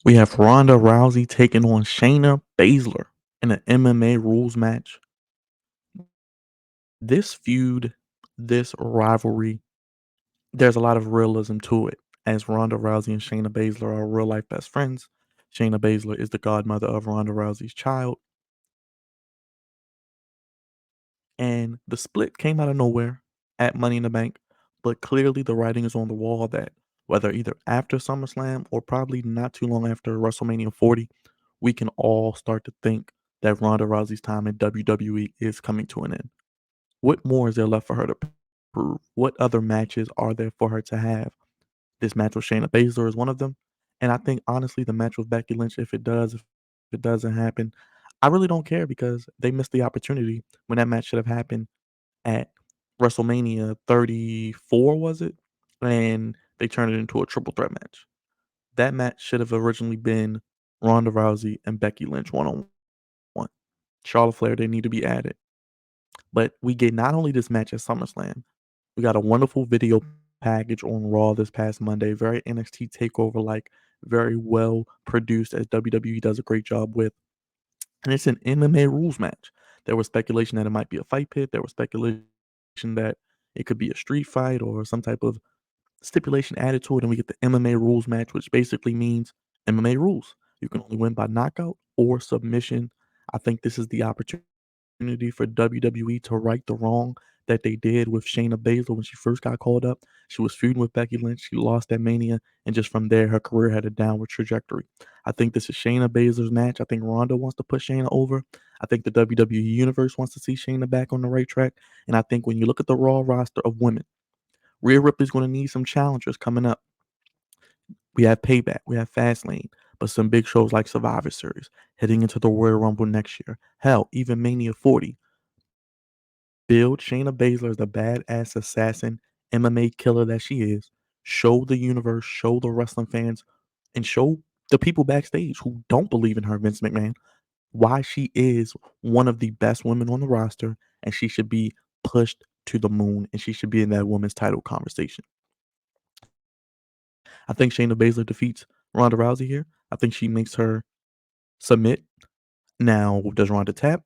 We have Ronda Rousey taking on Shayna Baszler in an MMA rules match. This feud, this rivalry, there's a lot of realism to it, as Ronda Rousey and Shayna Baszler are real life best friends. Shayna Baszler is the godmother of Ronda Rousey's child, and the split came out of nowhere at Money in the Bank, but clearly the writing is on the wall that whether either after SummerSlam or probably not too long after WrestleMania 40, we can all start to think that Ronda Rousey's time in WWE is coming to an end. What more is there left for her to prove? What other matches are there for her to have? This match with Shayna Baszler is one of them, and I think honestly the match with Becky Lynch, if it doesn't happen, I really don't care because they missed the opportunity when that match should have happened at WrestleMania 34, was it? And they turned it into a triple threat match. That match should have originally been Ronda Rousey and Becky Lynch one on one. Charlotte Flair didn't need to be added. But we get not only this match at SummerSlam, we got a wonderful video package on Raw this past Monday, very NXT takeover like, very well produced as WWE does a great job with. And it's an MMA rules match. There was speculation that it might be a fight pit. There was speculation that it could be a street fight or some type of stipulation added to it. And we get the MMA rules match, which basically means MMA rules. You can only win by knockout or submission. I think this is the opportunity for WWE to right the wrong that they did with Shayna Baszler when she first got called up. She was feuding with Becky Lynch. She lost at Mania, and just from there, her career had a downward trajectory. I think this is Shayna Baszler's match. I think Ronda wants to put Shayna over. I think the WWE Universe wants to see Shayna back on the right track. And I think when you look at the Raw roster of women, Rhea Ripley's going to need some challengers coming up. We have Payback, we have Fastlane, but some big shows like Survivor Series, heading into the Royal Rumble next year. Hell, even Mania 40. Build Shayna Baszler as the badass assassin, MMA killer that she is. Show the universe, show the wrestling fans, and show the people backstage who don't believe in her, Vince McMahon, why she is one of the best women on the roster and she should be pushed to the moon and she should be in that women's title conversation. I think Shayna Baszler defeats Ronda Rousey here. I think she makes her submit. Now, does Ronda tap?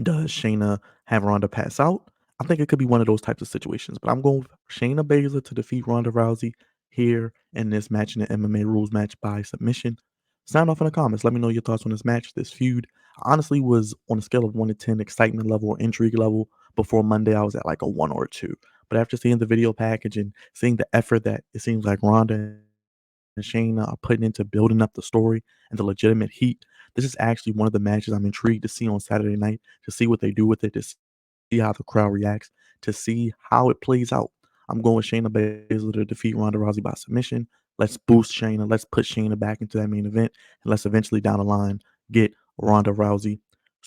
Does Shayna have Ronda pass out? I think it could be one of those types of situations, but I'm going with Shayna Baszler to defeat Ronda Rousey here in this match in the MMA rules match by submission. Sound off in the comments. Let me know your thoughts on this match, this feud. I honestly was on a scale of 1 to 10 excitement level, intrigue level. Before Monday, I was at like a 1 or a 2. But after seeing the video package and seeing the effort that it seems like Ronda and Shayna are putting into building up the story and the legitimate heat. This is actually one of the matches I'm intrigued to see on Saturday night, to see what they do with it, to see how the crowd reacts, to see how it plays out. I'm going with Shayna Baszler to defeat Ronda Rousey by submission. Let's boost Shayna. Let's put Shayna back into that main event. And let's eventually down the line get Ronda Rousey,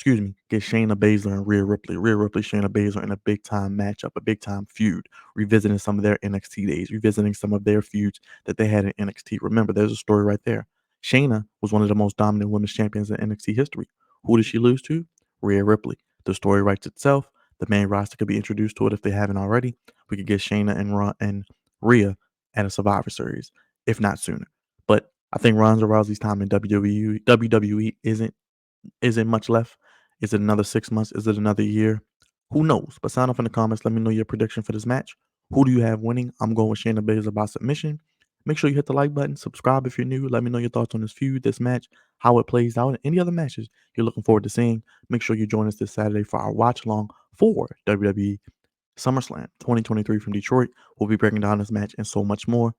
get Shayna Baszler and Rhea Ripley, Shayna Baszler in a big time matchup, a big time feud, revisiting some of their NXT days, revisiting some of their feuds that they had in NXT. Remember, there's a story right there. Shayna was one of the most dominant women's champions in NXT history. Who did she lose to? Rhea Ripley. The story writes itself. The main roster could be introduced to it if they haven't already. We could get Shayna and Rhea at a Survivor Series, if not sooner. But I think Ronda Rousey's time in WWE isn't much left. Is it another 6 months? Is it another year? Who knows? But sign off in the comments. Let me know your prediction for this match. Who do you have winning? I'm going with Shayna Baszler by submission. Make sure you hit the like button, subscribe if you're new. Let me know your thoughts on this feud, this match, how it plays out, and any other matches you're looking forward to seeing. Make sure you join us this Saturday for our watch along for WWE SummerSlam 2023 from Detroit. We'll be breaking down this match and so much more.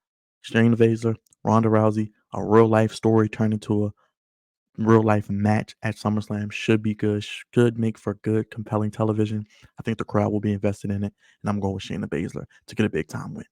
Shayna Baszler, Ronda Rousey, a real life story turned into a real life match at SummerSlam should be good, should make for good, compelling television. I think the crowd will be invested in it, and I'm going with Shayna Baszler to get a big time win.